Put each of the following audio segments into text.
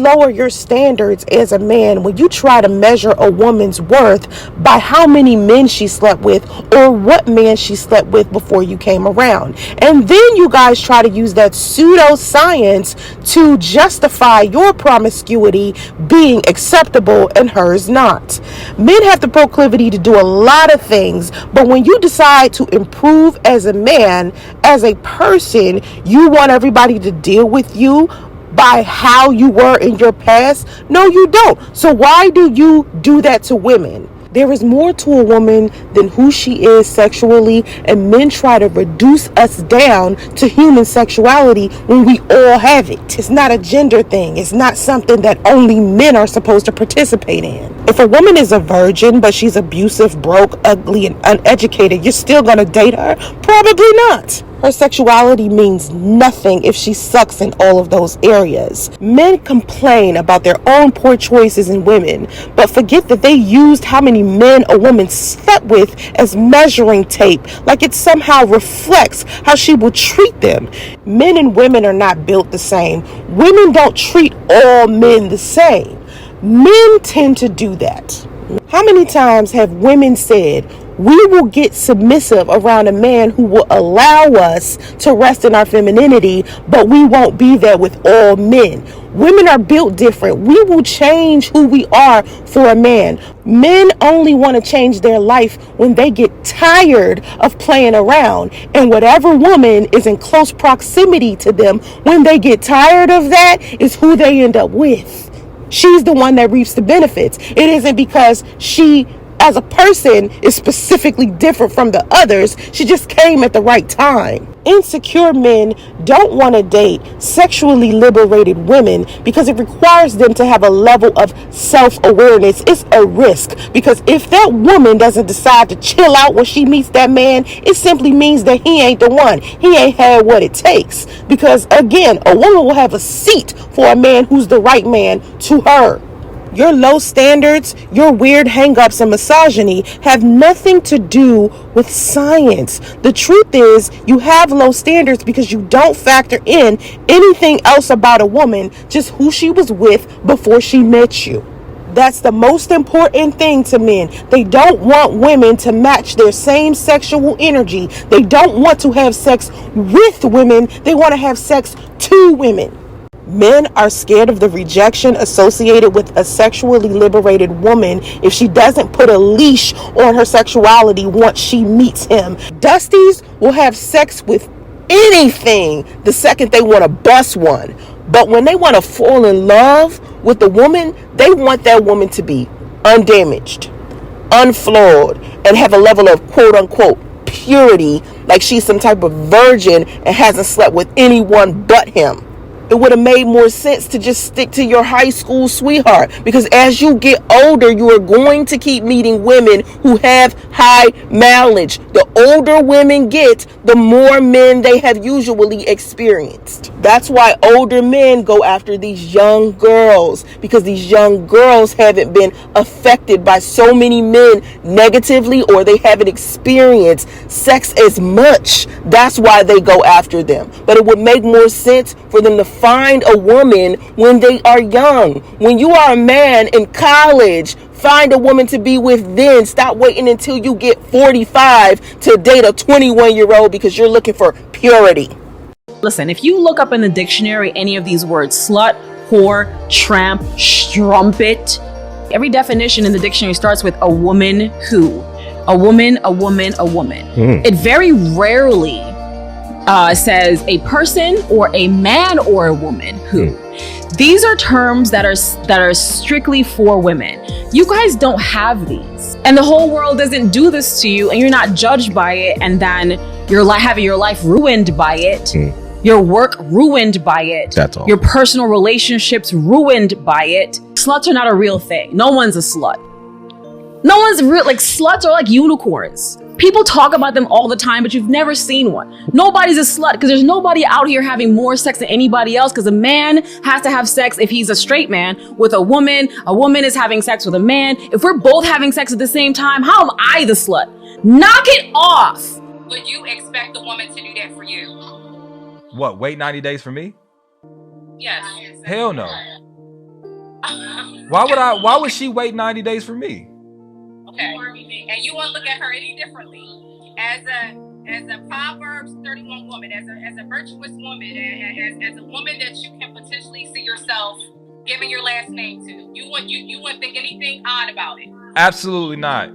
lower your standards as a man when you try to measure a woman's worth by how many men she slept with or what man she slept with before you came around. And then you guys try to use that pseudoscience to justify your promiscuity being acceptable and hers not. Men have the proclivity to do a lot of things, but when you decide to improve as a man, as a person, you want everybody to deal with you by how you were in your past? No, you don't. So why do you do that to women? There is more to a woman than who she is sexually, and men try to reduce us down to human sexuality when we all have it. It's not a gender thing. It's not something that only men are supposed to participate in. If a woman is a virgin, but she's abusive, broke, ugly, and uneducated, you're still gonna date her? Probably not. Her sexuality means nothing if she sucks in all of those areas. Men complain about their own poor choices in women, but forget that they used how many men a woman slept with as measuring tape, like it somehow reflects how she will treat them. Men and women are not built the same. Women don't treat all men the same. Men tend to do that. How many times have women said, we will get submissive around a man who will allow us to rest in our femininity, but we won't be there with all men? Women are built different. We will change who we are for a man. Men only want to change their life when they get tired of playing around. And whatever woman is in close proximity to them, when they get tired of that, is who they end up with. She's the one that reaps the benefits. It isn't because she, as a person, is specifically different from the others. She just came at the right time. Insecure men don't want to date sexually liberated women because it requires them to have a level of self-awareness. It's a risk, because if that woman doesn't decide to chill out when she meets that man, it simply means that he ain't the one. He ain't had what it takes. Because again, a woman will have a seat for a man who's the right man to her. Your low standards, your weird hang-ups and misogyny have nothing to do with science. The truth is, you have low standards because you don't factor in anything else about a woman, just who she was with before she met you. That's the most important thing to men. They don't want women to match their same sexual energy. They don't want to have sex with women. They want to have sex to women. Men are scared of the rejection associated with a sexually liberated woman if she doesn't put a leash on her sexuality once she meets him. Dusties will have sex with anything the second they want to bust one. But when they want to fall in love with the woman, they want that woman to be undamaged, unflawed, and have a level of quote unquote purity, like she's some type of virgin and hasn't slept with anyone but him. It would have made more sense to just stick to your high school sweetheart, because as you get older, you are going to keep meeting women who have high mileage. The older women get, the more men they have usually experienced. That's why older men go after these young girls, because these young girls haven't been affected by so many men negatively, or they haven't experienced sex as much. That's why they go after them. But it would make more sense for them to find a woman when they are young. When you are a man in college, find a woman to be with then. Stop waiting until you get 45 to date a 21-year-old because you're looking for purity. Listen, if you look up in the dictionary any of these words, slut, whore, tramp, strumpet, every definition in the dictionary starts with a woman who. A woman, a woman, a woman. It very rarely says a person or a man or a woman who. These are terms that are strictly for women. You guys don't have these, and the whole world doesn't do this to you, and you're not judged by it, and then you're having your life ruined by it, your work ruined by it, That's all. Your personal relationships ruined by it. Sluts are not a real thing. No one's a slut. No one's real. Like, sluts are like unicorns. People talk about them all the time, but you've never seen one. Nobody's a slut because there's nobody out here having more sex than anybody else, because a man has to have sex if he's a straight man with a woman. A woman is having sex with a man. If we're both having sex at the same time, how am I the slut? Knock it off. Would you expect the woman to do that for you? What, wait 90 days for me? Yes. Hell no. Why would she wait 90 days for me? Okay. And you want to look at her any differently. As a Proverbs 31 woman, as a virtuous woman, as a woman that you can potentially see yourself giving your last name to. You wouldn't think anything odd about it. Absolutely not.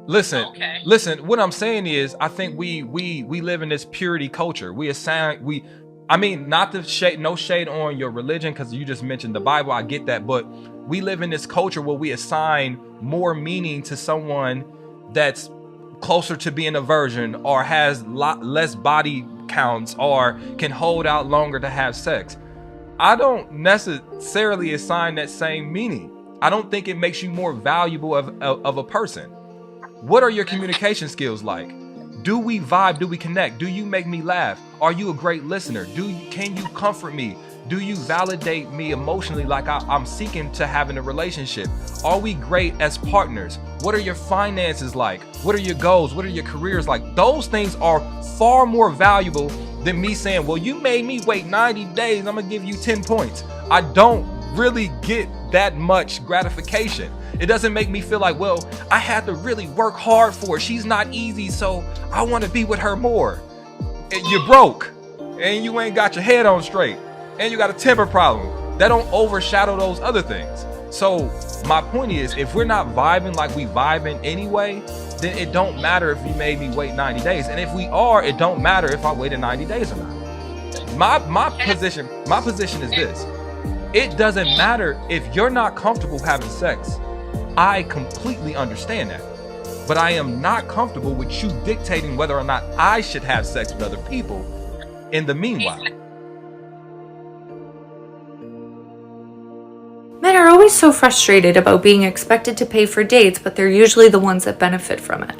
Listen, Okay. Listen, what I'm saying is I think we live in this purity culture. Not to shade, no shade on your religion, because you just mentioned the Bible. I get that, but we live in this culture where we assign more meaning to someone that's closer to being a virgin, or has less body counts, or can hold out longer to have sex. I don't necessarily assign that same meaning. I don't think it makes you more valuable of a person. What are your communication skills like? Do we vibe? Do we connect? Do you make me laugh? Are you a great listener? Can you comfort me? Do you validate me emotionally like I'm seeking to have in a relationship? Are we great as partners? What are your finances like? What are your goals? What are your careers like? Those things are far more valuable than me saying, well, you made me wait 90 days. I'm gonna give you 10 points. I don't really get that much gratification. It doesn't make me feel like, well, I had to really work hard for her. She's not easy, so I want to be with her more. You're broke, and you ain't got your head on straight, and you got a temper problem. That don't overshadow those other things. So my point is, if we're not vibing like we vibing anyway, then it don't matter if you made me wait 90 days. And if we are, it don't matter if I waited 90 days or not. My position is this. It doesn't matter if you're not comfortable having sex. I completely understand that. But I am not comfortable with you dictating whether or not I should have sex with other people in the meanwhile. Men are always so frustrated about being expected to pay for dates, but they're usually the ones that benefit from it.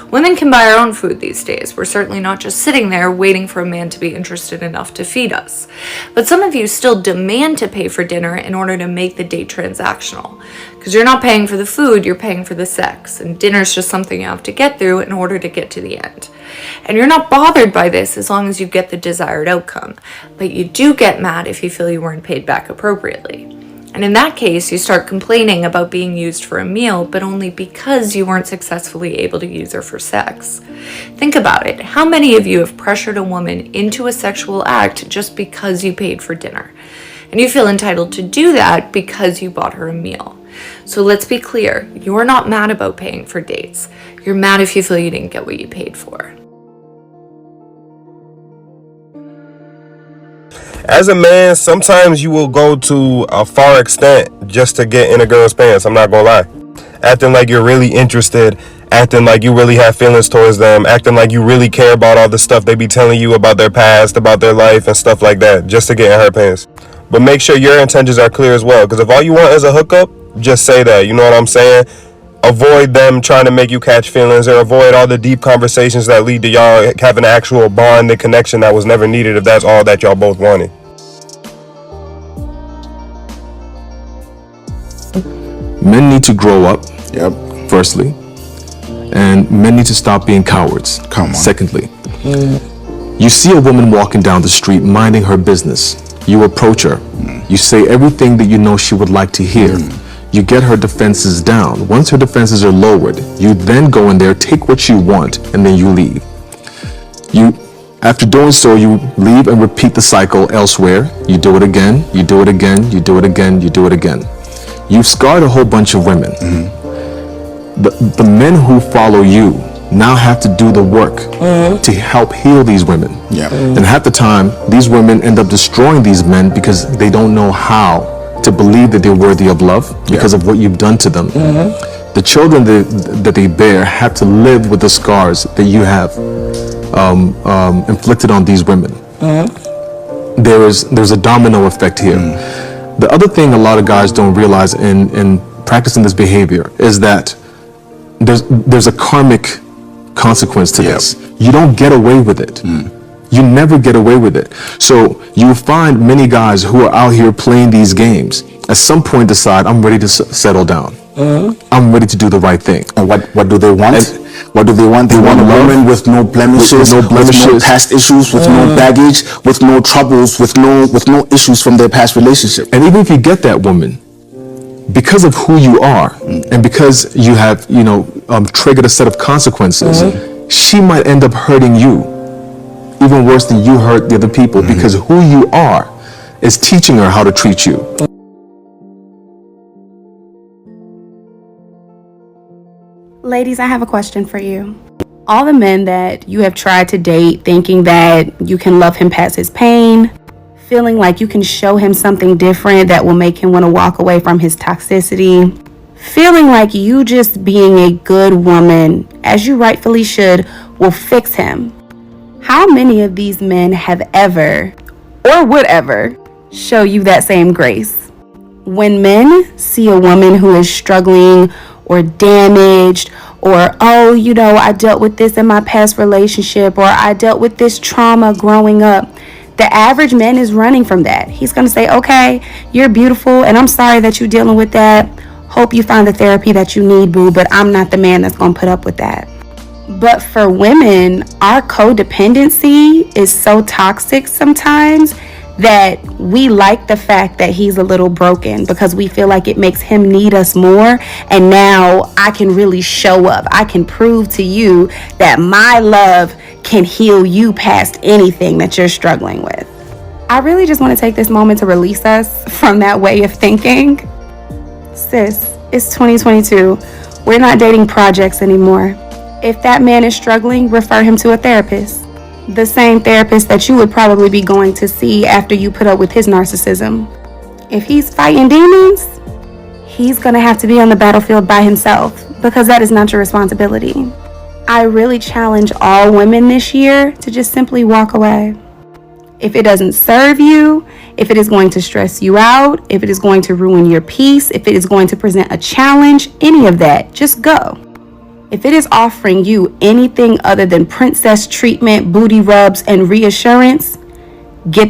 Women can buy our own food these days. We're certainly not just sitting there waiting for a man to be interested enough to feed us. But some of you still demand to pay for dinner in order to make the date transactional. Because you're not paying for the food, you're paying for the sex. And dinner's just something you have to get through in order to get to the end. And you're not bothered by this as long as you get the desired outcome. But you do get mad if you feel you weren't paid back appropriately. And in that case, you start complaining about being used for a meal, but only because you weren't successfully able to use her for sex. Think about it. How many of you have pressured a woman into a sexual act just because you paid for dinner? And you feel entitled to do that because you bought her a meal. So let's be clear. You're not mad about paying for dates. You're mad if you feel you didn't get what you paid for. As a man, sometimes you will go to a far extent just to get in a girl's pants. I'm not gonna lie. Acting like you're really interested, acting like you really have feelings towards them, acting like you really care about all the stuff they be telling you about their past, about their life and stuff like that, just to get in her pants. But make sure your intentions are clear as well, because if all you want is a hookup, just say that. You know what I'm saying? Avoid them trying to make you catch feelings, or avoid all the deep conversations that lead to y'all having an actual bond and connection that was never needed if that's all that y'all both wanted. Men need to grow up, Yep. firstly, and men need to stop being cowards. Come on. Secondly, you see a woman walking down the street minding her business. You approach her. You say everything that you know she would like to hear. You get her defenses down. Once her defenses are lowered, you then go in there, take what you want, and then you leave. After doing so, you leave and repeat the cycle elsewhere. You do it again, you do it again, you do it again, you do it again. You've scarred a whole bunch of women. The men who follow you now have to do the work to help heal these women. Yeah. And half the time, these women end up destroying these men because they don't know how to believe that they're worthy of love because of what you've done to them. The children that they bear have to live with the scars that you have inflicted on these women. There's a domino effect here. The other thing a lot of guys don't realize in practicing this behavior is that there's a karmic consequence to this. You don't get away with it. You never get away with it. So you find many guys who are out here playing these games at some point decide, I'm ready to settle down. I'm ready to do the right thing. And what do they want? What do they want? They want a woman with no blemishes, with no past issues, with no baggage, with no troubles, with no issues from their past relationship. And even if you get that woman, because of who you are, and because you have, triggered a set of consequences, she might end up hurting you even worse than you hurt the other people, because who you are is teaching her how to treat you. Ladies, I have a question for you. All the men that you have tried to date thinking that you can love him past his pain, feeling like you can show him something different that will make him want to walk away from his toxicity, feeling like you just being a good woman, as you rightfully should, will fix him. How many of these men have ever, or would ever, show you that same grace? When men see a woman who is struggling or damaged, or, I dealt with this in my past relationship, or I dealt with this trauma growing up, the average man is running from that. He's going to say, okay, you're beautiful, and I'm sorry that you're dealing with that. Hope you find the therapy that you need, boo, but I'm not the man that's going to put up with that. But for women, our codependency is so toxic sometimes that we like the fact that he's a little broken because we feel like it makes him need us more. And now I can really show up. I can prove to you that my love can heal you past anything that you're struggling with. I really just want to take this moment to release us from that way of thinking. Sis, it's 2022. We're not dating projects anymore. If that man is struggling, refer him to a therapist. The same therapist that you would probably be going to see after you put up with his narcissism. If he's fighting demons, he's going to have to be on the battlefield by himself, because that is not your responsibility. I really challenge all women this year to just simply walk away. If it doesn't serve you, if it is going to stress you out, if it is going to ruin your peace, if it is going to present a challenge, any of that, just go. If it is offering you anything other than princess treatment, booty rubs, and reassurance, get that